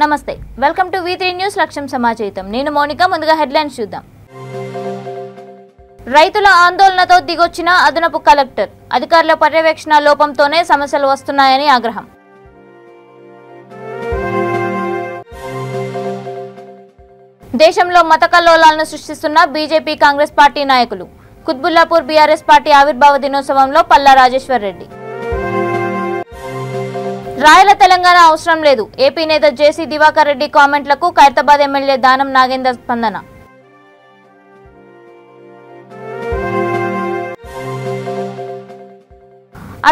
నమస్తే welcome to V3 news లక్ష్యం సమాచారం నేను మౌనిక ముందుగా హెడ్లైన్స్ చూద్దాం రైతుల ఆందోళనతో దిగొచ్చిన అదనపు కలెక్టర్ అధికారుల పర్యవేక్షణ లోపంతోనే సమస్యలు వస్తున్నాయని ఆగ్రహం దేశంలో మత కల్లోలాలను సృష్టిస్తున్న బీజేపీ కాంగ్రెస్ పార్టీ నాయకులు కుత్బుల్లాపూర్ బీఆర్ఎస్ పార్టీ ఆవిర్భావ దినోత్సవంలో పల్లా రాజేశ్వర్ రెడ్డి రాయల తెలంగాణ అవసరం లేదు ఏపీ నేత జేసీ దివాకర్ రెడ్డి కామెంట్లకు ఖైరతాబాద్ ఎమ్మెల్యే దానం నాగేందర్ స్పందన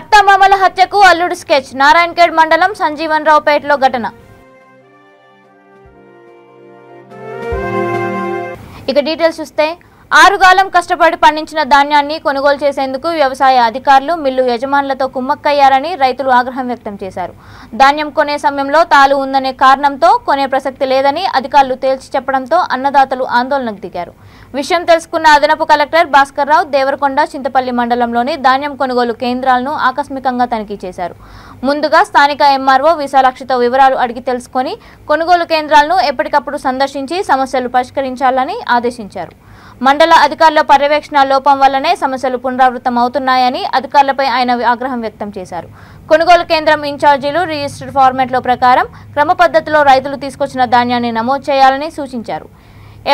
అత్తమామల హత్యకు అల్లుడు స్కెచ్ నారాయణఖేడ్ మండలం సంజీవన్ రావుపేటలో ఘటన ఇక డీటెయిల్స్ చూస్తే ఆరుగాలం కష్టపడి పండించిన ధాన్యాన్ని కొనుగోలు చేసేందుకు వ్యవసాయ అధికారులు మిల్లు యజమానులతో కుమ్మక్కయ్యారని రైతులు ఆగ్రహం వ్యక్తం చేశారు. ధాన్యం కొనే సమయంలో తాలు ఉందనే కారణంతో కొనే ప్రసక్తి లేదని అధికారులు తేల్చి చెప్పడంతో అన్నదాతలు ఆందోళనకు దిగారు. విషయం తెలుసుకున్న అదనపు కలెక్టర్ భాస్కర్ రావు దేవరకొండ చింతపల్లి మండలంలోని ధాన్యం కొనుగోలు కేంద్రాలను ఆకస్మికంగా తనిఖీ చేశారు. ముందుగా స్థానిక ఎంఆర్ఓ విశాలాక్షితో వివరాలు అడిగి తెలుసుకుని కొనుగోలు కేంద్రాలను ఎప్పటికప్పుడు సందర్శించి సమస్యలు పరిష్కరించాలని ఆదేశించారు. మండల అధికారుల పర్యవేక్షణ లోపం వల్లనే సమస్యలు పునరావృతం అవుతున్నాయని అధికారులపై ఆయన ఆగ్రహం వ్యక్తం చేశారు. కొనుగోలు కేంద్రం ఇన్ఛార్జీలు రిజిస్టర్ ఫార్మాట్లో ప్రకారం క్రమ పద్ధతిలో రైతులు తీసుకొచ్చిన ధాన్యాన్ని నమోదు చేయాలని సూచించారు.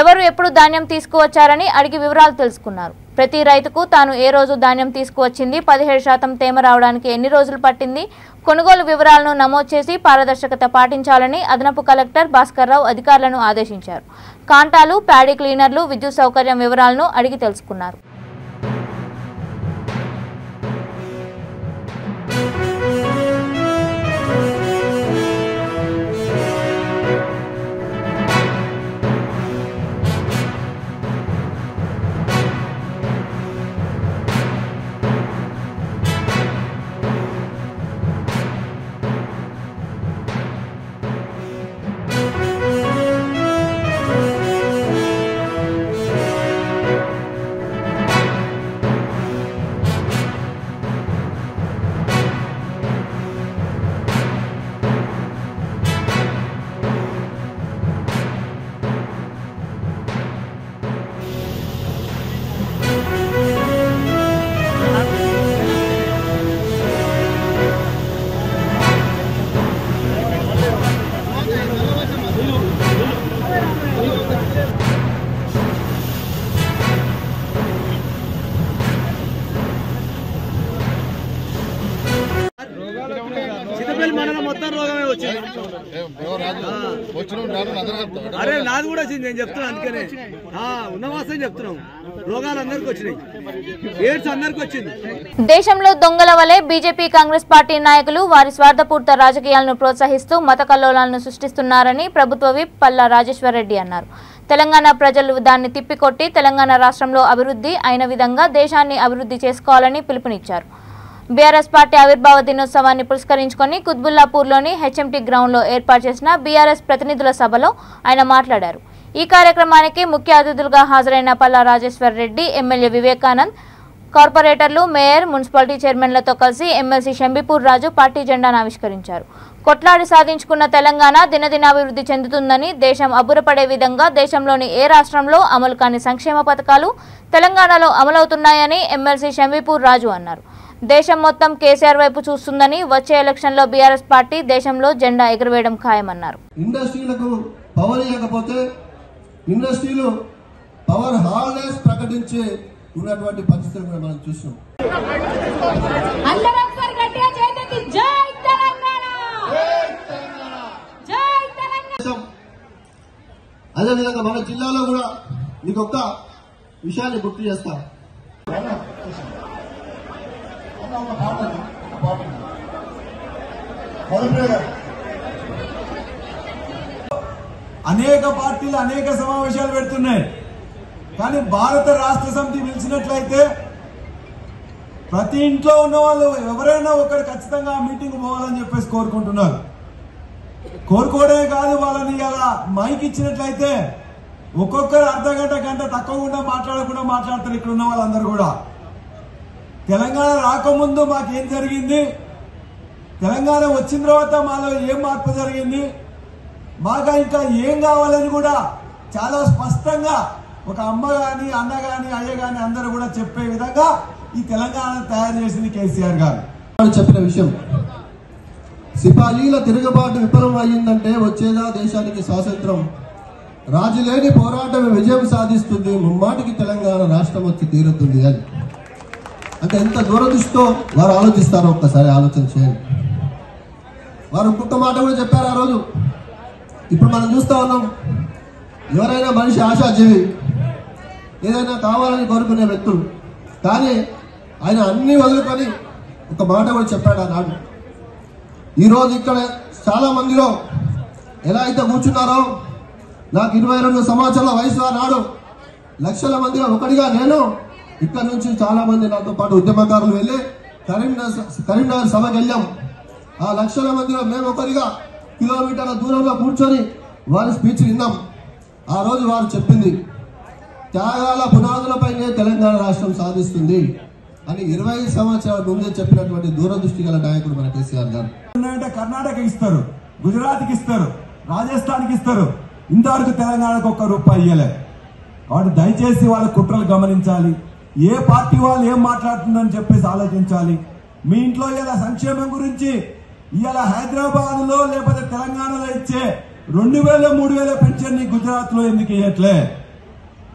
ఎవరు ఎప్పుడు ధాన్యం తీసుకువచ్చారని అడిగి వివరాలు తెలుసుకున్నారు. ప్రతి రైతుకు తాను ఏ రోజు ధాన్యం తీసుకువచ్చింది, 17% తేమ రావడానికి ఎన్ని రోజులు పట్టింది, కొనుగోలు వివరాలను నమోదు చేసి పారదర్శకత పాటించాలని అదనపు కలెక్టర్ భాస్కర్ రావు అధికారులను ఆదేశించారు. కాంటాలు, ప్యాడీ క్లీనర్లు, విద్యుత్ సౌకర్యం వివరాలను అడిగి తెలుసుకున్నారు. అరే నాది కూడా వచ్చింది నేను చెప్తున్నా అందుకనే ఉన్నవాసం చెప్తున్నాం రోగాలు అందరికి వచ్చినాయి ఎయిడ్స్ అందరికి వచ్చింది. దేశంలో దొంగల వలె బీజేపీ కాంగ్రెస్ పార్టీ నాయకులు వారి స్వార్థపూర్త రాజకీయాలను ప్రోత్సహిస్తూ మత కల్లోలాలను సృష్టిస్తున్నారని ప్రభుత్వ విప్ పల్లా రాజేశ్వర్ రెడ్డి అన్నారు. తెలంగాణ ప్రజలు దాన్ని తిప్పికొట్టి తెలంగాణ రాష్ట్రంలో అభివృద్ధి అయిన విధంగా దేశాన్ని అభివృద్ధి చేసుకోవాలని పిలుపునిచ్చారు. బీఆర్ఎస్ పార్టీ ఆవిర్భావ దినోత్సవాన్ని పురస్కరించుకొని కుత్బుల్లాపూర్లోని హెచ్ఎంటీ గ్రౌండ్లో ఏర్పాటు చేసిన బీఆర్ఎస్ ప్రతినిధుల సభలో ఆయన మాట్లాడారు. ఈ కార్యక్రమానికి ముఖ్య అతిథులుగా హాజరైన పల్లా రాజేశ్వర్ రెడ్డి, ఎమ్మెల్యే వివేకానంద్, కార్పొరేటర్లు, మేయర్, మున్సిపాలిటీ చైర్మన్లతో కలిసి ఎమ్మెల్సీ షంబీపూర్ రాజు పార్టీ జెండాను ఆవిష్కరించారు. కొట్లాడి సాధించుకున్న తెలంగాణ దినదినాభివృద్ధి చెందుతుందని, దేశం అబ్బురపడే విధంగా దేశంలోని ఏ రాష్ట్రంలో అమలు కాని సంక్షేమ పథకాలు తెలంగాణలో అమలవుతున్నాయని ఎమ్మెల్సీ షంబీపూర్ రాజు అన్నారు. దేశం మొత్తం కేసీఆర్ వైపు చూస్తుందని, వచ్చే ఎలక్షన్లో బీఆర్ఎస్ పార్టీ దేశంలో జెండా ఎగురవేయడం ఖాయమన్నారు. ఇండస్ట్రీలకు పవర్ ఇవ్వకపోతే ఇండస్ట్రీలు పవర్ హాలిడేస్ ప్రకటించి ఉన్నటువంటి పరిస్థితులు కూడా మనం చూసాం. అదేవిధంగా మన జిల్లాలో కూడా మీకు ఒక్క విషయాన్ని గుర్తు చేస్తాం. అనేక పార్టీలు అనేక సమావేశాలు పెడుతున్నాయి. కానీ భారత రాష్ట్ర సమితి పిలిచినట్లయితే ప్రతి ఇంట్లో ఉన్న వాళ్ళు ఎవరైనా ఒకరు ఖచ్చితంగా ఆ మీటింగ్ పోవాలని చెప్పేసి కోరుకుంటున్నారు. కోరుకోవడమే కాదు, వాళ్ళని ఇలా మైక్ ఇచ్చినట్లయితే ఒక్కొక్కరు అర్ధగంట గంట తక్కువకుండా మాట్లాడకుండా మాట్లాడతారు. ఇక్కడ ఉన్న వాళ్ళందరూ కూడా తెలంగాణ రాకముందు మాకేం జరిగింది, తెలంగాణ వచ్చిన తర్వాత మాలో ఏం మార్పు జరిగింది, మాకు ఇంకా ఏం కావాలని కూడా చాలా స్పష్టంగా ఒక అమ్మ కానీ అన్న కానీ అయ్య కానీ అందరూ కూడా చెప్పే విధంగా ఈ తెలంగాణ తయారు చేసింది కేసీఆర్ గారు చెప్పిన విషయం. సిపాయిల తిరుగుబాటు విఫలం అయ్యిందంటే వచ్చేదా దేశానికి స్వాతంత్రం, రాజులేని పోరాటం విజయం సాధిస్తుంది, ముమ్మాటికి తెలంగాణ రాష్ట్రం వచ్చి తీరుతుంది అని. అంటే ఎంత దూరదృష్టితో వారు ఆలోచిస్తారో ఒక్కసారి ఆలోచన చేయండి. వారు ఇంకొక మాట కూడా చెప్పారు ఆ రోజు. ఇప్పుడు మనం చూస్తా ఉన్నాం, ఎవరైనా మనిషి ఆశాజీవి, ఏదైనా కావాలని కోరుకునే వ్యక్తులు, కానీ ఆయన అన్ని వదులుకొని ఒక మాట కూడా చెప్పాడు ఆనాడు. ఈరోజు ఇక్కడ చాలా మందిలో ఎలా అయితే కూర్చున్నారో, నాకు 22 సంవత్సరాల వయసు ఆనాడు లక్షల మందిలో ఒకటిగా నేను ఇక్కడ నుంచి చాలా మంది నాతో పాటు ఉద్యమకారులు వెళ్ళి కరీంనగర్ సభకి వెళ్ళాం. ఆ లక్షల మందిలో మేము ఒకరిగా కిలోమీటర్ల దూరంలో కూర్చొని వారి స్పీచ్ విన్నాం. ఆ రోజు వారు చెప్పింది త్యాగాల పునాదులపైనే తెలంగాణ రాష్ట్రం సాధిస్తుంది అని 20 సంవత్సరాల ముందే చెప్పినటువంటి దూరదృష్టి గల నాయకుడు మన కేసీఆర్ గారు. కర్ణాటక ఇస్తారు, గుజరాత్కి ఇస్తారు, రాజస్థాన్కి ఇస్తారు, ఇంతవరకు తెలంగాణకు ₹1 ఇయ్యలేదు. కాబట్టి దయచేసి వాళ్ళ కుట్రలు గమనించాలి. ఏ పార్టీ వాళ్ళు ఏం మాట్లాడుతుందని చెప్పేసి ఆలోచించాలి. మీ ఇంట్లో ఇలా సంక్షేమం గురించి ఇలా హైదరాబాద్ లో లేకపోతే తెలంగాణలో ఇచ్చే 2000, 3000 పెన్షన్ ని గుజరాత్ లో ఎందుకు ఇవ్వట్లే?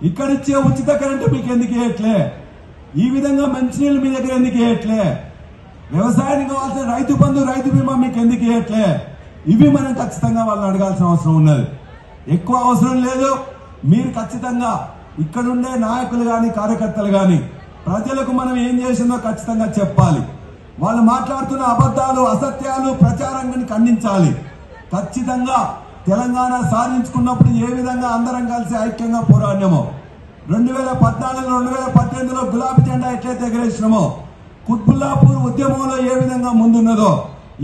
ఇక్కడ ఇచ్చే ఉచిత కరెంటు మీకు ఎందుకు ఇవ్వట్లే? ఈ విధంగా మంచినీళ్ళు మీ దగ్గర ఎందుకు ఇవ్వట్లే? వ్యవసాయానికి కావాల్సిన రైతు బంధు, రైతు బీమా మీకు ఎందుకు ఇవ్వట్లే? ఇవి మనం ఖచ్చితంగా వాళ్ళని అడగాల్సిన అవసరం ఉన్నది. ఎక్కువ అవసరం లేదు. మీరు ఖచ్చితంగా ఇక్కడుండే నాయకులు గాని కార్యకర్తలు గాని ప్రజలకు మనం ఏం చేసిందో ఖచ్చితంగా చెప్పాలి. వాళ్ళు మాట్లాడుతున్న అబద్ధాలు, అసత్యాలు, ప్రచారాన్ని ఖండించాలి. ఖచ్చితంగా తెలంగాణ సాధించుకున్నప్పుడు ఏ విధంగా అందరం కలిసి ఐక్యంగా పోరాడినామో, 2014, 2018లో గులాబీ జెండా ఎట్లయితే ఎగరేసినామో, కుత్బుల్లాపూర్ ఉద్యమంలో ఏ విధంగా ముందున్నదో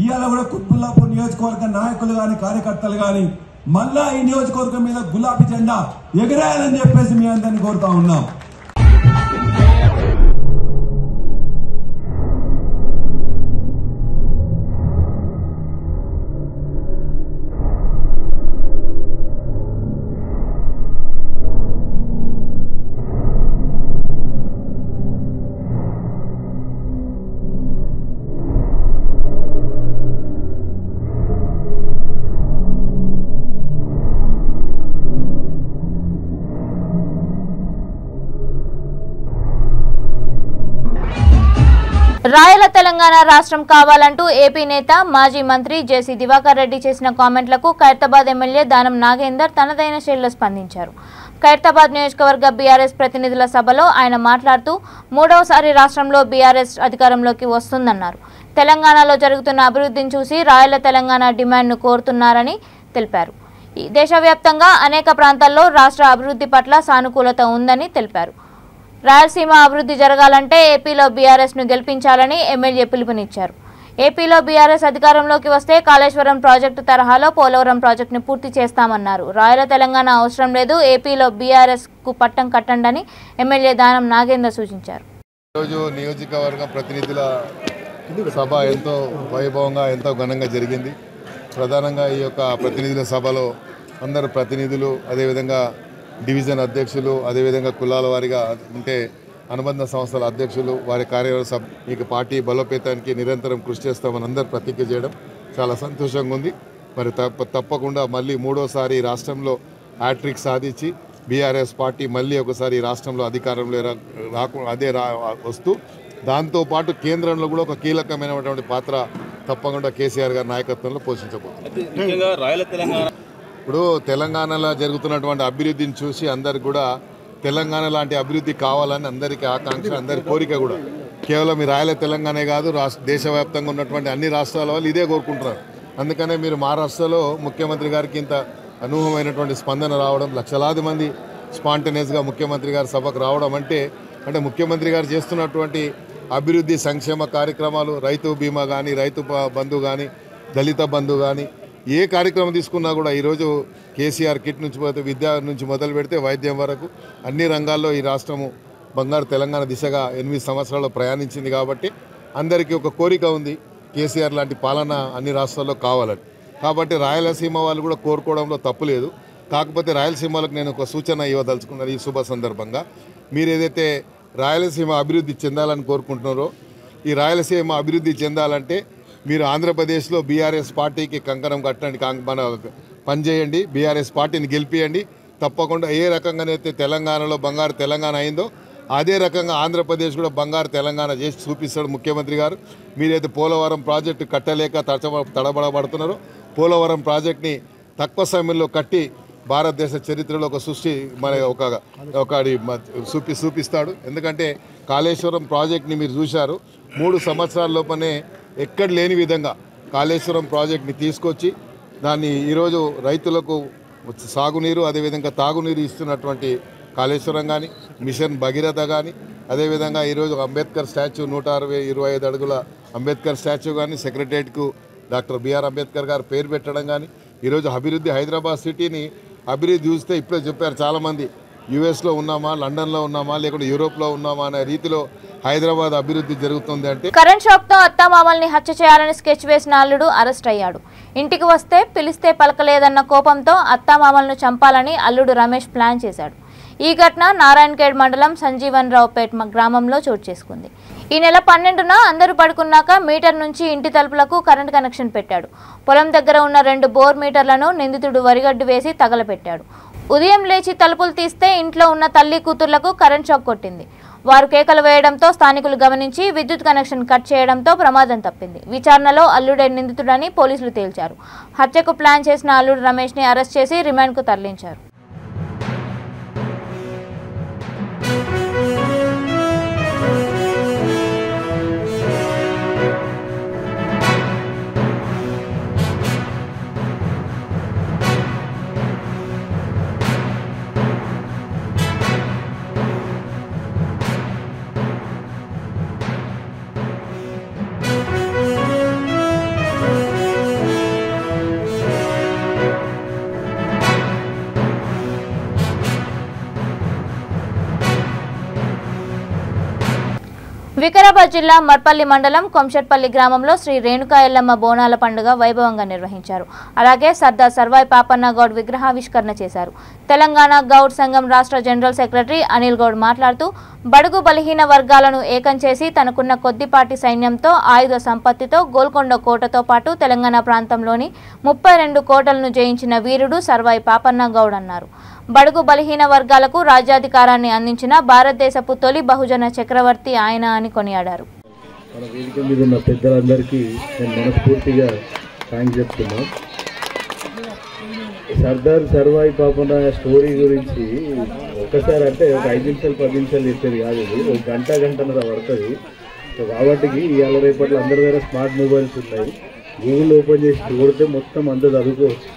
ఇవాళ కూడా కుత్బుల్లాపూర్ నియోజకవర్గ నాయకులు గాని కార్యకర్తలు గాని మళ్ళా ఈ నియోజకవర్గం మీద గులాబీ జెండా ఎగరేయాలని చెప్పేసి మీ అందరినీ కోరుతా ఉన్నాం. రాయల తెలంగాణ రాష్ట్రం కావాలంటూ ఏపీ నేత మాజీ మంత్రి జేసీ దివాకర్ రెడ్డి చేసిన కామెంట్లకు ఖైరతాబాద్ ఎమ్మెల్యే దానం నాగేందర్ తనదైన శైలిలో స్పందించారు. ఖైరతాబాద్ నియోజకవర్గ బీఆర్ఎస్ ప్రతినిధుల సభలో ఆయన మాట్లాడుతూ మూడవసారి రాష్ట్రంలో బీఆర్ఎస్ అధికారంలోకి వస్తుందన్నారు. తెలంగాణలో జరుగుతున్న అభివృద్ధిని చూసి రాయల తెలంగాణ డిమాండ్ను కోరుతున్నారని తెలిపారు. దేశవ్యాప్తంగా అనేక ప్రాంతాల్లో రాష్ట్ర అభివృద్ధి పట్ల సానుకూలత ఉందని తెలిపారు. రాయలసీమ అభివృద్ధి జరగాలంటే ఏపీలో బీఆర్ఎస్ ను గెలిపించాలని ఎమ్మెల్యే పిలుపునిచ్చారు. ఏపీలో బీఆర్ఎస్ అధికారంలోకి వస్తే కాళేశ్వరం ప్రాజెక్టు తరహాలో పోలవరం ప్రాజెక్టును పూర్తి చేస్తామన్నారు. రాయల తెలంగాణ అవసరం లేదు, ఏపీలో బీఆర్ఎస్ కు పట్టం కట్టండని ఎమ్మెల్యే దానం నాగేందర్ సూచించారు. ఈరోజు నియోజకవర్గ ప్రతినిధుల సభ ఎంతో వైభవంగా ఎంతో ఘనంగా జరిగింది. ప్రధానంగా ఈ యొక్క ప్రతినిధుల సభలో అందరు ప్రతినిధులు, అదేవిధంగా డివిజన్ అధ్యక్షులు, అదేవిధంగా కులాల వారిగా ఉంటే అనుబంధ సంస్థల అధ్యక్షులు, వారి కార్యవర్గ పార్టీ బలోపేతానికి నిరంతరం కృషి చేస్తామని అందరూ ప్రతిజ్ఞ చేయడం చాలా సంతోషంగా ఉంది. మరి తప్పకుండా మళ్ళీ మూడోసారి రాష్ట్రంలో హ్యాట్రిక్ సాధించి బీఆర్ఎస్ పార్టీ మళ్ళీ ఒకసారి రాష్ట్రంలో అధికారంలో వస్తూ దాంతోపాటు కేంద్రంలో కూడా ఒక కీలకమైనటువంటి పాత్ర తప్పకుండా కేసీఆర్ గారి నాయకత్వంలో పోషించబోతుంది. ఇప్పుడు తెలంగాణలో జరుగుతున్నటువంటి అభివృద్ధిని చూసి అందరికి కూడా తెలంగాణ లాంటి అభివృద్ధి కావాలని అందరికీ ఆకాంక్ష, అందరి కోరిక కూడా. కేవలం ఈ రాయల తెలంగాణే కాదు, దేశవ్యాప్తంగా ఉన్నటువంటి అన్ని రాష్ట్రాల వాళ్ళు ఇదే కోరుకుంటున్నారు. అందుకనే మీరు మహారాష్ట్రలో ముఖ్యమంత్రి గారికి ఇంత అనూహ్యమైనటువంటి స్పందన రావడం, లక్షలాది మంది స్పాంటేనియస్గా ముఖ్యమంత్రి గారి సభకు రావడం అంటే ముఖ్యమంత్రి గారు చేస్తున్నటువంటి అభివృద్ధి సంక్షేమ కార్యక్రమాలు, రైతు బీమా కానీ, రైతు బంధు కానీ, దళిత బంధు కానీ, ఏ కార్యక్రమం తీసుకున్నా కూడా ఈరోజు కేసీఆర్ కిట్ నుంచి పోతే విద్య నుంచి మొదలు పెడితే వైద్యం వరకు అన్ని రంగాల్లో ఈ రాష్ట్రము బంగారు తెలంగాణ దిశగా 8 సంవత్సరాల్లో ప్రయాణించింది. కాబట్టి అందరికీ ఒక కోరిక ఉంది, కేసీఆర్ లాంటి పాలన అన్ని రాష్ట్రాల్లో కావాలని. కాబట్టి రాయలసీమ వాళ్ళు కూడా కోరుకోవడంలో తప్పు లేదు. కాకపోతే రాయలసీమలకు నేను ఒక సూచన ఇవ్వదలుచుకున్నాను ఈ శుభ సందర్భంగా. మీరు ఏదైతే రాయలసీమ అభివృద్ధి చెందాలని కోరుకుంటున్నారో, ఈ రాయలసీమ అభివృద్ధి చెందాలంటే మీరు ఆంధ్రప్రదేశ్లో బీఆర్ఎస్ పార్టీకి కంకణం కట్టండి, మన పనిచేయండి, బీఆర్ఎస్ పార్టీని గెలిపియండి. తప్పకుండా ఏ రకంగానైతే తెలంగాణలో బంగారు తెలంగాణ అయిందో అదే రకంగా ఆంధ్రప్రదేశ్ కూడా బంగారు తెలంగాణ చేసి చూపిస్తాడు ముఖ్యమంత్రి గారు. మీరైతే పోలవరం ప్రాజెక్టు కట్టలేక తడబడబడుతున్నారో పోలవరం ప్రాజెక్ట్ని తక్కువ సమయంలో కట్టి భారతదేశ చరిత్రలో ఒక సృష్టి మన ఒకటి చూపిస్తాడు. ఎందుకంటే కాళేశ్వరం ప్రాజెక్ట్ని మీరు చూశారు, 3 సంవత్సరాల లోపనే ఎక్కడ లేని విధంగా కాళేశ్వరం ప్రాజెక్ట్ని తీసుకొచ్చి దాన్ని ఈరోజు రైతులకు సాగునీరు అదేవిధంగా తాగునీరు ఇస్తున్నటువంటి కాళేశ్వరం కానీ, మిషన్ భగీరథ కానీ, అదేవిధంగా ఈరోజు అంబేద్కర్ స్టాచ్యూ 125 అడుగుల అంబేద్కర్ స్టాచ్యూ కానీ, సెక్రటరియట్కు డాక్టర్ బిఆర్ అంబేద్కర్ గారు పేరు పెట్టడం కానీ, ఈరోజు అభివృద్ధి హైదరాబాద్ సిటీని అభివృద్ధి చూస్తే ఇప్పుడే చెప్పారు చాలామంది, యుఎస్లో ఉన్నామా, లండన్లో ఉన్నామా, లేకుంటే యూరోప్లో ఉన్నామా అనే రీతిలో హైదరాబాద్ అభివృద్ధి జరుగుతుంది. అంటే కరెంట్ షాక్ తో అత్తామామల్ని హత్య చేయాలని స్కెచ్ వేసిన అల్లుడు అరెస్ట్ అయ్యాడు. ఇంటికి వస్తే పిలిస్తే పలకలేదన్న కోపంతో అత్తామామలను చంపాలని అల్లుడు రమేష్ ప్లాన్ చేశాడు. ఈ ఘటన నారాయణఖేడ్ మండలం సంజీవన్ రావుపేట్ గ్రామంలో చోటు చేసుకుంది. ఈ నెల 12న అందరూ పడుకున్నాక మీటర్ నుంచి ఇంటి తలుపులకు కరెంట్ కనెక్షన్ పెట్టాడు. పొలం దగ్గర ఉన్న 2 బోర్ మీటర్లను నిందితుడు వరిగడ్డు వేసి తగలపెట్టాడు. ఉదయం లేచి తలుపులు తీస్తే ఇంట్లో ఉన్న తల్లి కూతుర్లకు కరెంట్ షాక్ కొట్టింది. వారు కేకలు వేయడంతో స్థానికులు గమనించి విద్యుత్ కనెక్షన్ కట్ చేయడంతో ప్రమాదం తప్పింది. విచారణలో అల్లుడే నిందితుడని పోలీసులు తేల్చారు. హత్యకు ప్లాన్ చేసిన అల్లుడు రమేష్ని అరెస్ట్ చేసి రిమాండ్కు తరలించారు. వికారాబాద్ జిల్లా మర్పల్లి మండలం కొంషట్పల్లి గ్రామంలో శ్రీ రేణుకా ఎల్లమ్మ బోనాల పండుగ వైభవంగా నిర్వహించారు. అలాగే సర్దార్ సర్వాయి పాపన్న గౌడ్ విగ్రహావిష్కరణ చేశారు. తెలంగాణ గౌడ్ సంఘం రాష్ట్ర జనరల్ సెక్రటరీ అనిల్ గౌడ్ మాట్లాడుతూ బడుగు బలహీన వర్గాలను ఏకం చేసి తనకున్న కొద్దిపాటి సైన్యంతో ఆయుధ సంపత్తితో గోల్కొండ కోటతో పాటు తెలంగాణ ప్రాంతంలోని 32 కోటలను జయించిన వీరుడు సర్వాయి పాపన్న గౌడ్ అన్నారు. బడుగు బలహీన వర్గాలకు రాజ్యాధికారాన్ని అందించిన భారతదేశపు తొలి బహుజన చక్రవర్తి ఆయన అని కొనియాడారు. మన వేదిక మీద ఉన్న పెద్దలందరికీ నేను మనస్ఫూర్తిగా థ్యాంక్స్ చెప్తున్నాను. సర్దార్ సర్వాయి పాపన్న స్టోరీ గురించి ఒక్కసారి అంటే ఒక 5 నిమిషాలు 10 నిమిషాలు చెప్పేది కాదు, ఇది ఒక గంటన్నర పడుతుంది. కాబట్టి ఇవాళ రేపట్లో అందరి దగ్గర స్మార్ట్ మొబైల్స్ ఉన్నాయి, గూగుల్ ఓపెన్ చేసి చూడితే మొత్తం అంతా చదువుకోవచ్చు.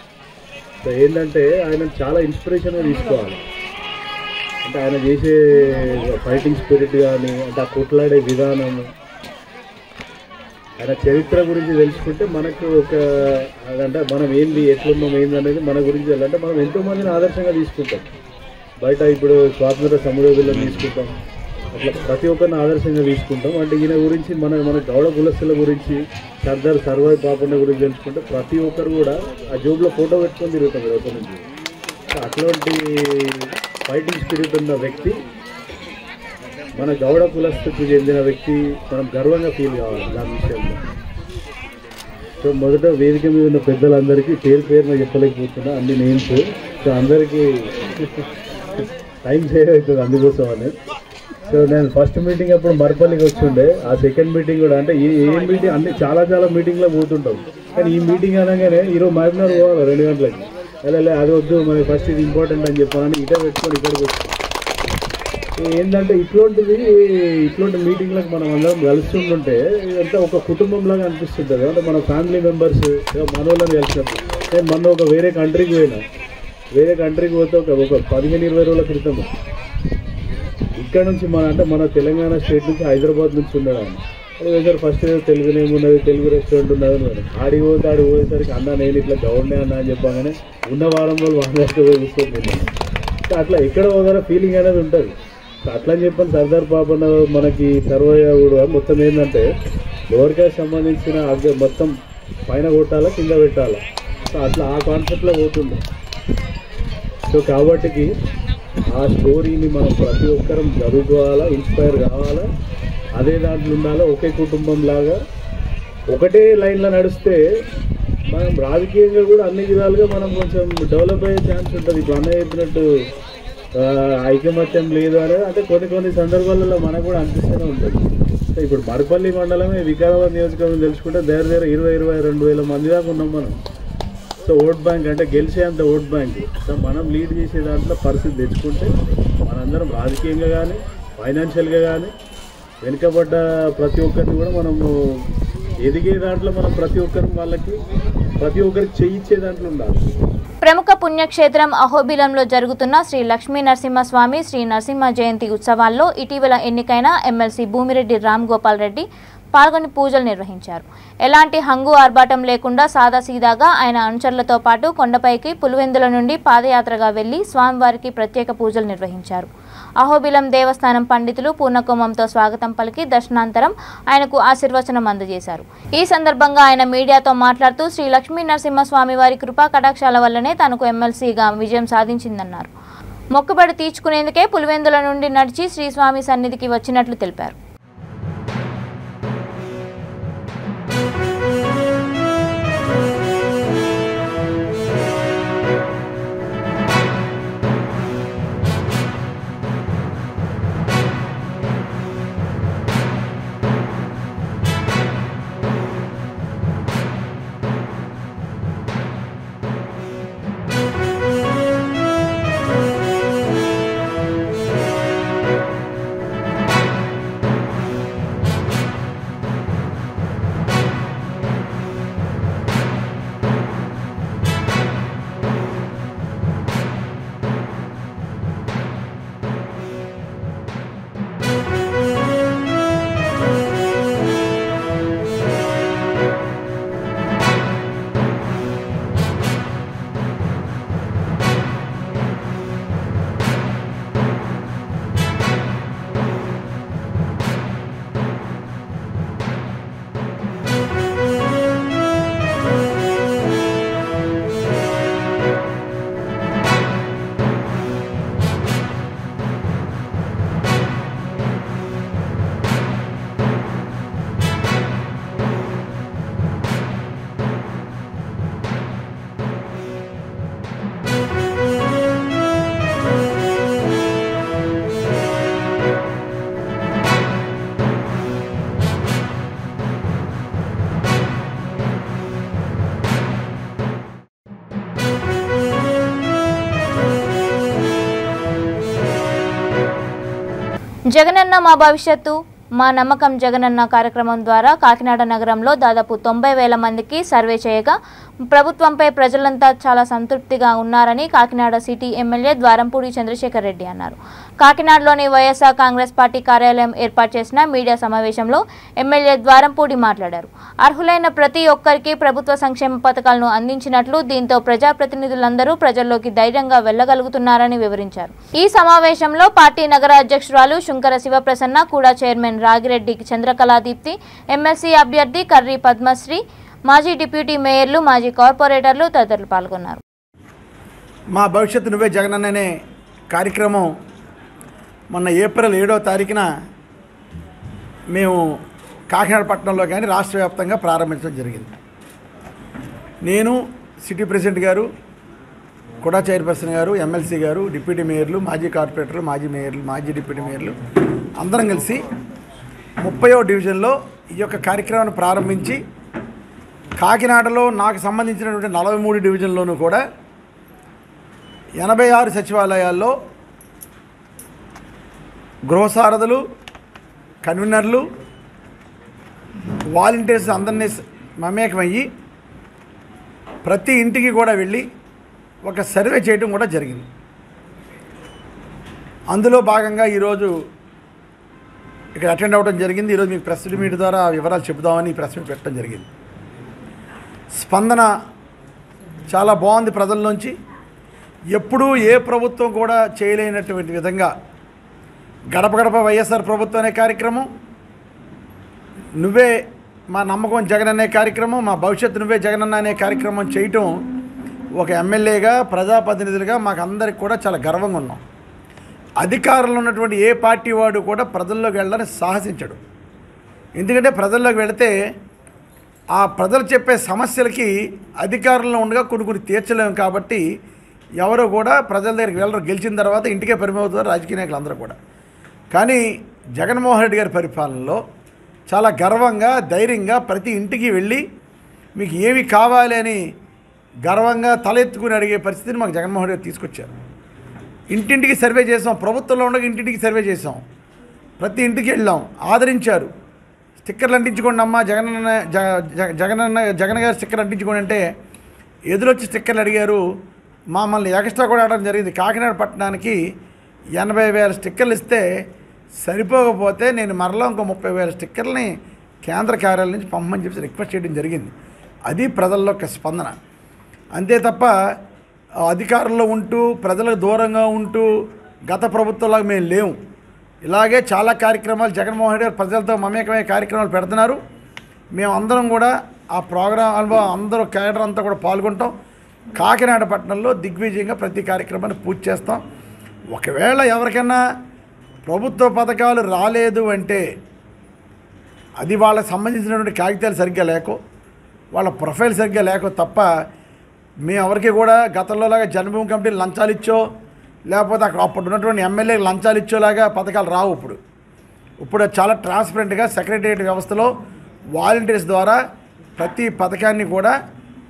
సో ఏంటంటే ఆయన చాలా ఇన్స్పిరేషన్గా తీసుకోవాలి. అంటే ఆయన చేసే ఫైటింగ్ స్పిరిట్ కానీ, అంటే ఆ కొట్లాడే విధానము, ఆయన చరిత్ర గురించి తెలుసుకుంటే మనకు ఒక అంటే మనం ఏంది ఎట్లున్నాం ఏంది అనేది మన గురించి వెళ్ళాలంటే మనం ఎంతోమందిని ఆదర్శంగా తీసుకుంటాం. బయట ఇప్పుడు స్వాతంత్ర సమరయోధులను తీసుకుంటాం, అట్లా ప్రతి ఒక్కరిని ఆదర్శంగా తీసుకుంటాం. అంటే ఈయన గురించి మన గౌడ కులస్తుల గురించి, సర్దార్ సర్వాయి పాపన్న గురించి తెలుసుకుంటే ప్రతి ఒక్కరు కూడా ఆ జోబులో ఫోటో పెట్టుకొని తిరుగుతాం ఒకరి నుంచి. అట్లాంటి ఫైటింగ్ స్పిరిట్ ఉన్న వ్యక్తి, మన గౌడ కులస్తుకు చెందిన వ్యక్తి, మనం గర్వంగా ఫీల్ కావాలి దాని విషయంలో. సో మొదట వేదిక మీద ఉన్న పెద్దలందరికీ పేరున చెప్పలేకపోతున్నా అన్ని నేమ్స్. సో అందరికీ టైం సేవ్ అవుతుంది అందుకోసం అని. సో నేను ఫస్ట్ మీటింగ్ అప్పుడు మర్పల్లికి వచ్చిండే, ఆ సెకండ్ మీటింగ్ కూడా అంటే ఏ మీటింగ్ అన్ని చాలా ఏంలో పోతుంటాం. కానీ ఈ మీటింగ్ అనగానే ఈరోజు మహబూబ్నగర్ పోవాలి 2 గంటలకి, అలా అది వద్దు మనకి ఫస్ట్ ఇది ఇంపార్టెంట్ అని చెప్పాలని ఇటే పెట్టుకొని ఇక్కడికి వచ్చాం. ఏంటంటే ఇట్లాంటి మీటింగ్లకు మనం అందరం కలుస్తుంటే ఇదంతా ఒక కుటుంబంలాగా అనిపిస్తుంటుంది. అంటే మన ఫ్యామిలీ మెంబర్స్ మనోళ్ళని కలిసినప్పుడు. నేను మొన్న ఒక వేరే కంట్రీకి పోతే ఒక 15-20 రోజుల క్రితం ఇక్కడ నుంచి మన తెలంగాణ స్టేట్ నుంచి హైదరాబాద్ నుంచి ఉండేదాన్ని. అదే సార్ ఫస్ట్ తెలుగు ఏమున్నది, తెలుగు రెస్టారెంట్ ఉన్నది అని ఆడికి పోయేసరికి అన్న నేను ఇట్లా గౌడ్నే అన్న అని చెప్పగానే ఉన్న వారం రోజులు కూర్చొని అట్లా ఎక్కడ పోతారో ఫీలింగ్ అనేది ఉంటుంది. అట్లా అని చెప్పని సర్దార్ పాపన్న మనకి సర్వయ్య కూడా మొత్తం ఏంటంటే లోవర్ క్యాస్ట్ సంబంధించిన మొత్తం పైన కొట్టాలా కింద పెట్టాలా, సో అట్లా ఆ కాన్సెప్ట్లో పోతుండే. సో కాబట్టి ఆ స్టోరీని మనం ప్రతి ఒక్కరం చదువుకోవాలా, ఇన్స్పైర్ కావాలా, అదే దాంట్లో ఉండాలా. ఒకే కుటుంబం లాగా ఒకటే లైన్లో నడిస్తే మనం రాజకీయంగా కూడా అన్ని విధాలుగా మనం కొంచెం డెవలప్ అయ్యే ఛాన్స్ ఉంటుంది. ఇప్పుడు అన్న చెప్పినట్టు ఐకమత్యం లేదు అనేది అంటే కొన్ని సందర్భాలలో మనకు కూడా అనిపిస్తూనే ఉంటుంది. సో ఇప్పుడు మరిపల్లి మండలమే వికారాబాద్ నియోజకవర్గం తెలుసుకుంటే దగ్గర 22,000 మంది దాకా ఉన్నాం మనం. సో ఓట్ బ్యాంక్ అంటే గెలిచేంత ఓట్ బ్యాంక్. సో మనం లీడ్ చేసే దాంట్లో పరిస్థితి తెచ్చుకుంటే మనందరం రాజకీయంగా కానీ ఫైనాన్షియల్గా కానీ వెనుకబడ్డ ప్రతి ఒక్కరిని కూడా మనము ఎదిగే దాంట్లో మనం ప్రతి ఒక్కరికి చేయించే దాంట్లో ఉండాలి. ప్రముఖ పుణ్యక్షేత్రం అహోబిలంలో జరుగుతున్న శ్రీ లక్ష్మీ నరసింహస్వామి శ్రీ నరసింహ జయంతి ఉత్సవాల్లో ఇటీవల ఎన్నికైన ఎమ్మెల్సీ భూమిరెడ్డి రామ్ గోపాల్ రెడ్డి పాల్గొని పూజలు నిర్వహించారు. ఎలాంటి హంగు ఆర్భాటం లేకుండా సాదాసీదాగా ఆయన అనుచరులతో పాటు కొండపైకి పులివెందుల నుండి పాదయాత్రగా వెళ్లి స్వామివారికి ప్రత్యేక పూజలు నిర్వహించారు. అహోబిలం దేవస్థానం పండితులు పూర్ణకుంభంతో స్వాగతం పలికి దర్శనాంతరం ఆయనకు ఆశీర్వచనం అందజేశారు. ఈ సందర్భంగా ఆయన మీడియాతో మాట్లాడుతూ శ్రీ లక్ష్మీ నరసింహస్వామి వారి కృపా కటాక్షాల వల్లనే తనకు ఎమ్మెల్సీగా విజయం సాధించిందన్నారు. మొక్కుబడి తీర్చుకునేందుకే పులివెందుల నుండి నడిచి శ్రీస్వామి సన్నిధికి వచ్చినట్లు తెలిపారు. జగనన్న మా భవిష్యత్తు మా నమ్మకం జగనన్న కార్యక్రమం ద్వారా కాకినాడ నగరంలో దాదాపు 90,000 మందికి సర్వే చేయగా ప్రభుత్వంపై ప్రజలంతా చాలా సంతృప్తిగా ఉన్నారని కాకినాడ సిటీ ఎమ్మెల్యే ద్వారంపూడి చంద్రశేఖర్ రెడ్డి అన్నారు. కాకినాడలోని వైఎస్ఆర్ కాంగ్రెస్ పార్టీ కార్యాలయం ఏర్పాటు చేసిన మీడియా సమావేశంలో ఎమ్మెల్యే ద్వారంపూడి మాట్లాడారు. అర్హులైన ప్రతి ఒక్కరికి ప్రభుత్వ సంక్షేమ పథకాలను అందించినట్లు, దీంతో ప్రజాప్రతినిధులందరూ ప్రజల్లోకి ధైర్యంగా వెళ్లగలుగుతున్నారని వివరించారు. ఈ సమావేశంలో పార్టీ నగర అధ్యక్షురాలు శుంకర శివప్రసన్న, కూడా చైర్మన్ రాగిరెడ్డి చంద్రకళాదీప్తి, ఎమ్మెల్సీ అభ్యర్థి కర్రీ పద్మశ్రీ, మాజీ డిప్యూటీ మేయర్లు, మాజీ కార్పొరేటర్లు తదితరులు పాల్గొన్నారు. మా భవిష్యత్తు నువ్వే జగనన్ననే కార్యక్రమం మొన్న ఏప్రిల్ 7వ తారీఖున మేము కాకినాడ పట్టణంలో కానీ రాష్ట్ర వ్యాప్తంగా ప్రారంభించడం జరిగింది. నేను, సిటీ ప్రెసిడెంట్ గారు, కూడా చైర్పర్సన్ గారు, ఎమ్మెల్సీ గారు, డిప్యూటీ మేయర్లు, మాజీ కార్పొరేటర్లు, మాజీ మేయర్లు, మాజీ డిప్యూటీ మేయర్లు అందరం కలిసి 30వ డివిజన్లో ఈ యొక్క కార్యక్రమాన్ని ప్రారంభించి కాకినాడలో నాకు సంబంధించినటువంటి 43 డివిజన్లోనూ కూడా 86 సచివాలయాల్లో గృహసారథులు, కన్వీనర్లు, వాలంటీర్స్ అందరినీ మమేకమయ్యి ప్రతి ఇంటికి కూడా వెళ్ళి ఒక సర్వే చేయడం కూడా జరిగింది. అందులో భాగంగా ఈరోజు ఇక్కడ అటెండ్ అవ్వడం జరిగింది. ఈరోజు మీకు ప్రెస్ మీట్ ద్వారా వివరాలు చెబుదామని ప్రెస్ మీట్ పెట్టడం జరిగింది. స్పందన చాలా బాగుంది ప్రజల్లోంచి. ఎప్పుడూ ఏ ప్రభుత్వం కూడా చేయలేనటువంటి విధంగా గడప గడప వైఎస్ఆర్ ప్రభుత్వం అనే కార్యక్రమం, నువ్వే మా నమ్మకం జగన్ అనే కార్యక్రమం, మా భవిష్యత్తు నువ్వే జగనన్న అనే కార్యక్రమం చేయటం ఒక ఎమ్మెల్యేగా ప్రజాప్రతినిధులుగా మాకు అందరికి కూడా చాలా గర్వంగా ఉన్నాం. అధికారంలో ఉన్నటువంటి ఏ పార్టీ వాడు కూడా ప్రజల్లోకి వెళ్ళడానికి సాహసించడు. ఎందుకంటే ప్రజల్లోకి వెళితే ఆ ప్రజలు చెప్పే సమస్యలకి అధికారంలో ఉండగా కొన్ని తీర్చలేము. కాబట్టి ఎవరు కూడా ప్రజల దగ్గరికి వెళ్ళరు. గెలిచిన తర్వాత ఇంటికే పరిమితమవుతారు రాజకీయ నాయకులు అందరూ కూడా. కానీ జగన్మోహన్ రెడ్డి గారి పరిపాలనలో చాలా గర్వంగా ధైర్యంగా ప్రతి ఇంటికి వెళ్ళి మీకు ఏమి కావాలి అని గర్వంగా తలెత్తుకుని అడిగే పరిస్థితిని మాకు జగన్మోహన్ రెడ్డి తీసుకొచ్చారు. ఇంటింటికి సర్వే చేసాం. ప్రభుత్వంలో ఉండగా ఇంటింటికి సర్వే చేసాం. ప్రతి ఇంటికి వెళ్ళాం, ఆదరించారు. స్టిక్కర్లు అంటించుకోండి అమ్మా, జగన్ గారు స్టిక్కర్ అంటించుకోండి అంటే ఎదురొచ్చి స్టిక్కర్లు అడిగారు. మమ్మల్ని ఎక్స్ట్రా కూడా అడగడం జరిగింది. కాకినాడ పట్టణానికి 80,000 స్టిక్కర్లు ఇస్తే సరిపోకపోతే నేను మరలా ఇంకో 30,000 స్టిక్కర్లని కేంద్ర కార్యాలయం నుంచి పంపమని చెప్పి రిక్వెస్ట్ చేయడం జరిగింది. అది ప్రజల్లో ఒక స్పందన. అంతే తప్ప అధికారంలో ఉంటూ ప్రజలకు దూరంగా ఉంటూ గత ప్రభుత్వంలాగా మేము లేవు. ఇలాగే చాలా కార్యక్రమాలు జగన్మోహన్ రెడ్డి గారు ప్రజలతో మమేకమయ్యే కార్యక్రమాలు పెడుతున్నారు. మేము అందరం కూడా ఆ ప్రోగ్రాంలో అందరూ కేడర్ అంతా కూడా పాల్గొంటాం. కాకినాడ పట్టణంలో దిగ్విజయంగా ప్రతి కార్యక్రమాన్ని పూర్తి చేస్తాం. ఒకవేళ ఎవరికైనా ప్రభుత్వ పథకాలు రాలేదు అంటే అది వాళ్ళకి సంబంధించినటువంటి కాగితాలు సరిగ్గా లేకో వాళ్ళ ప్రొఫైల్ సరిగ్గా లేకో తప్ప మేము ఎవరికి కూడా గతంలోలాగా జన్మభూమి కమిటీ లంచాలు ఇచ్చో లేకపోతే అప్పుడు ఉన్నటువంటి ఎమ్మెల్యేకి లంచాలు ఇచ్చేలాగా పథకాలు రావు. ఇప్పుడు చాలా ట్రాన్స్పరెంట్గా సెక్రటేరియట్ వ్యవస్థలో వాలంటీర్స్ ద్వారా ప్రతి పథకాన్ని కూడా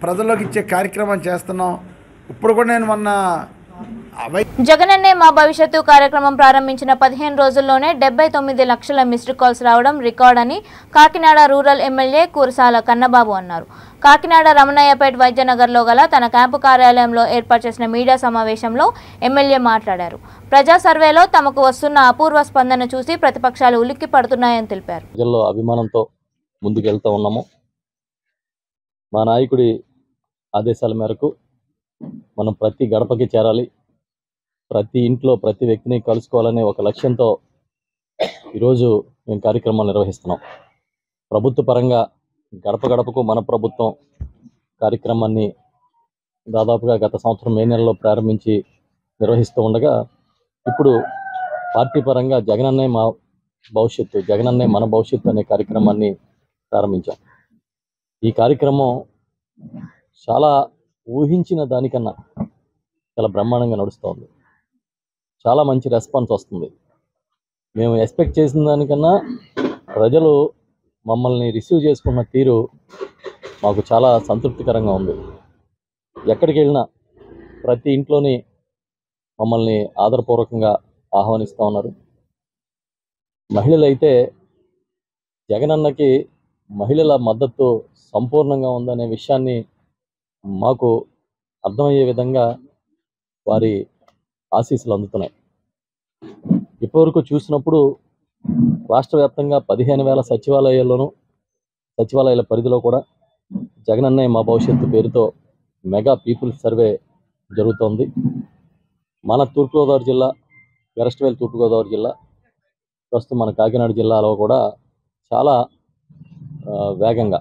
ప్రజల్లోకి ఇచ్చే కార్యక్రమం చేస్తున్నాం. ఇప్పుడు కూడా నేను మొన్న జగనన్నే మా భవిష్యత్తు కార్యక్రమం ప్రారంభించిన 15 రోజుల్లోనే 79 లక్షల మిస్డ్ కాల్స్ రావడం రికార్డ్ అని కాకినాడ రూరల్ ఎమ్మెల్యే కురసాల కన్నబాబు అన్నారు. కాకినాడ రమణయ్యపేట్ వైద్యనగర్లో గల తన క్యాంపు కార్యాలయంలో ఏర్పాటు చేసిన మీడియా సమావేశంలో ఎమ్మెల్యే మాట్లాడారు. ప్రజా సర్వేలో తమకు వస్తున్న అపూర్వ స్పందన చూసి ప్రతిపక్షాలు ఉలిక్కి పడుతున్నాయని తెలిపారు. ప్రజల్లో అభిమానంతో ముందుకెళ్తూ ఉన్నాము. మా నాయకుడి ఆదేశాల మేరకు మనం ప్రతి గడపకి చేరాలి, ప్రతి ఇంట్లో ప్రతి వ్యక్తిని కలుసుకోవాలనే ఒక లక్ష్యంతో ఈరోజు మేము కార్యక్రమాలు నిర్వహిస్తున్నాం. ప్రభుత్వ పరంగా గడప గడపకు మన ప్రభుత్వం కార్యక్రమాన్ని దాదాపుగా గత సంవత్సరం మే నెలలో ప్రారంభించి నిర్వహిస్తూ ఉండగా ఇప్పుడు పార్టీ పరంగా జగనన్నే మా భవిష్యత్తు, జగనన్నే మన భవిష్యత్తు అనే కార్యక్రమాన్ని ప్రారంభించాం. ఈ కార్యక్రమం చాలా ఊహించిన దానికన్నా చాలా బ్రహ్మాండంగా నడుస్తుంది. చాలా మంచి రెస్పాన్స్ వస్తుంది. మేము ఎక్స్పెక్ట్ చేసిన దానికన్నా ప్రజలు మమ్మల్ని రిసీవ్ చేసుకున్న తీరు మాకు చాలా సంతృప్తికరంగా ఉంది. ఎక్కడికి వెళ్ళినా ప్రతి ఇంట్లోని మమ్మల్ని ఆదరపూర్వకంగా ఆహ్వానిస్తూ ఉన్నారు. మహిళలు అయితే జగనన్నకి మహిళల మద్దతు సంపూర్ణంగా ఉందనే విషయాన్ని మాకు అర్థమయ్యే విధంగా వారి ఆశీస్సులు అందుతున్నాయి. ఇప్పటివరకు చూసినప్పుడు రాష్ట్ర వ్యాప్తంగా 15,000 సచివాలయాల పరిధిలో కూడా జగనన్నే మా భవిష్యత్తు పేరుతో మెగా పీపుల్ సర్వే జరుగుతోంది. మన తూర్పుగోదావరి జిల్లా, వెరస్ట్వేల్ తూర్పుగోదావరి జిల్లా, ప్రస్తుతం మన కాకినాడ జిల్లాలో కూడా చాలా వేగంగా,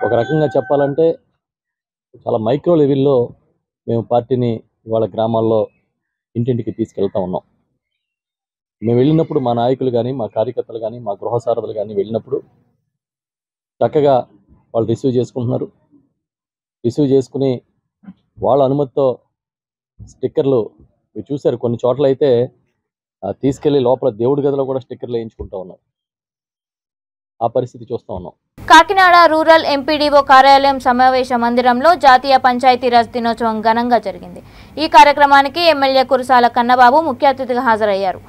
ఒక రకంగా చెప్పాలంటే చాలా మైక్రో లెవెల్లో మేము పార్టీని ఇవాళ గ్రామాల్లో ఇంటింటికి తీసుకెళ్తా ఉన్నాం. మేము వెళ్ళినప్పుడు మా నాయకులు కానీ, మా కార్యకర్తలు కానీ, మా గృహ సారథులు కానీ వెళ్ళినప్పుడు చక్కగా వాళ్ళు రిసీవ్ చేసుకుంటున్నారు. రిసీవ్ చేసుకుని వాళ్ళ అనుమతితో స్టిక్కర్లు మీరు చూశారు. కొన్ని చోట్ల అయితే తీసుకెళ్లి లోపల దేవుడి గదిలో కూడా స్టిక్కర్లు వేయించుకుంటూ ఉన్నారు. ఆ పరిస్థితి చూస్తూ ఉన్నాం. కాకినాడ రూరల్ ఎంపీడీఓ కార్యాలయం సమావేశ మందిరంలో జాతీయ పంచాయతీరాజ్ దినోత్సవం ఘనంగా జరిగింది. ఈ కార్యక్రమానికి ఎమ్మెల్యే కురసాల కన్నబాబు ముఖ్య అతిథిగా హాజరయ్యారు.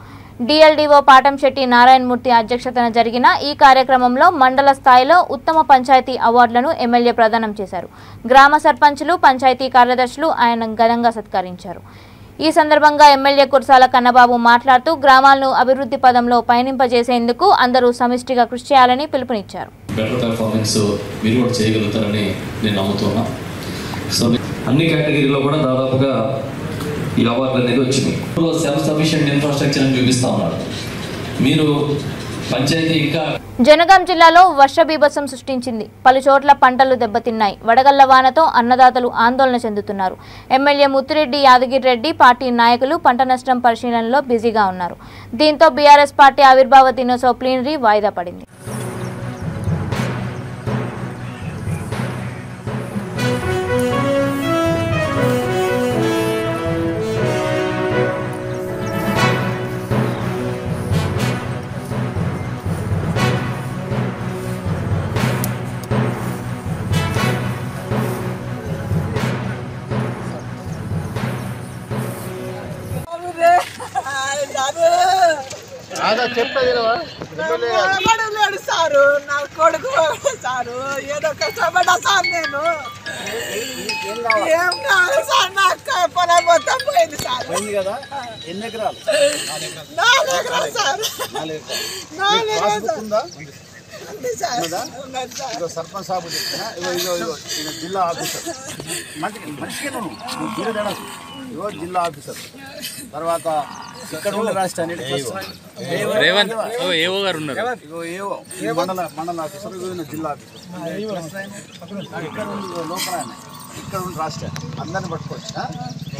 డిఎల్డీఓ పాటంశెట్టి నారాయణమూర్తి అధ్యక్షతన జరిగిన ఈ కార్యక్రమంలో మండల స్థాయిలో ఉత్తమ పంచాయతీ అవార్డులను ఎమ్మెల్యే ప్రదానం చేశారు. గ్రామ సర్పంచులు, పంచాయతీ కార్యదర్శులు ఆయన ఘనంగా సత్కరించారు. ఈ సందర్భంగా ఎమ్మెల్యే కురసాల కన్నబాబు మాట్లాడుతూ గ్రామాలను అభివృద్ధి పదంలో పయనింపజేసేందుకు అందరూ సమిష్టిగా కృషి చేయాలని పిలుపునిచ్చారు. బెటర్ పెర్ఫార్మెన్స్ మీరు కూడా చేయగలుగుతారని నేను నమ్ముతున్నా. సో అన్ని కేటగిరీలో కూడా దాదాపుగా ఈ అవార్డు అనేది వచ్చింది. సెల్ఫ్ సఫిషియెంట్ ఇన్ఫ్రాస్ట్రక్చర్ అని చూపిస్తూ ఉన్నారు. మీరు పంచాయతీ ఇంకా జనగాం జిల్లాలో వర్ష బీభత్సం సృష్టించింది. పలు చోట్ల పంటలు దెబ్బతిన్నాయి. వడగళ్ల వానతో అన్నదాతలు ఆందోళన చెందుతున్నారు. ఎమ్మెల్యే ముత్తిరెడ్డి యాదగిరిరెడ్డి పార్టీ నాయకులు పంట నష్టం పరిశీలనలో బిజీగా ఉన్నారు. దీంతో బీఆర్ఎస్ పార్టీ ఆవిర్భావ దినోత్సవ ప్లీనరీ వాయిదా పడింది. చెప్పలేడు సారు, నా కొడుకు సారు, ఏదో కష్టపడ్డా సార్. నేను ఏం కాదు సార్, నాకు పొలం మొత్తం పోయింది సార్. కదా ఎన్ని ఎకరాలు? 4 ఎకరాలు సార్. 4 ఎకరాలు సర్పంచ్ సాబు చెప్తున్నా. జిల్లా ఆఫీసర్ మంచిగా జిల్లా ఆఫీసర్ తర్వాత ఇక్కడ ఉండే రాష్ట్రాన్ని ఏవో గారు ఉన్నారు. ఏవో మండల ఆఫీసర్, జిల్లా ఆఫీసర్, ఇక్కడ లోపల ఇక్కడ ఉండే రాష్ట్ర అందరిని పట్టుకోవచ్చు.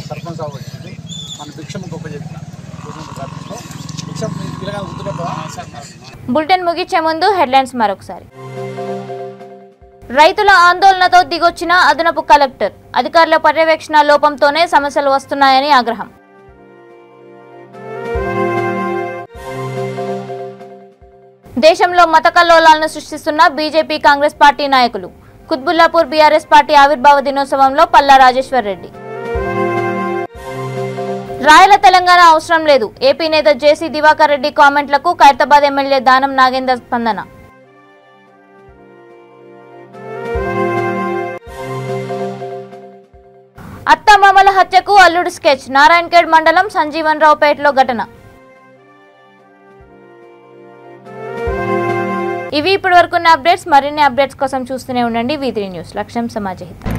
సర్పంచ్ సాబు వచ్చింది మన భిక్షం గొప్ప చెప్పిన భిక్షం పిల్లగా గుర్తుపెట్టవా? బులెటిన్ ముగించే ముందు హెడ్లైన్స్ మరొకసారి. రైతుల ఆందోళనతో దిగొచ్చిన అదనపు కలెక్టర్, అధికారుల పర్యవేక్షణ లోపంతోనే సమస్యలు వస్తున్నాయని ఆగ్రహం. దేశంలో మత కల్లోలాలను సృష్టిస్తున్న బీజేపీ కాంగ్రెస్ పార్టీ నాయకులు. కుత్బుల్లాపూర్ బీఆర్ఎస్ పార్టీ ఆవిర్భావ దినోత్సవంలో పల్లా రాజేశ్వర్ రెడ్డి. రాయల తెలంగాణ అవసరం లేదు, ఏపీ నేత జేసీ దివాకర్ రెడ్డి కామెంట్లకు ఖైరతాబాద్ ఎమ్మెల్యే దానం నాగేందర్ స్పందన. అత్తమామల హత్యకు అల్లుడు స్కెచ్, నారాయణఖేడ్ మండలం సంజీవన్ రావుపేటలో ఘటన. ఇవి ఇప్పటి వరకున్న అప్డేట్స్. మరిన్ని అప్డేట్స్ కోసం చూస్తూనే ఉండండి V3 న్యూస్. లక్ష్యం సమాజహితం.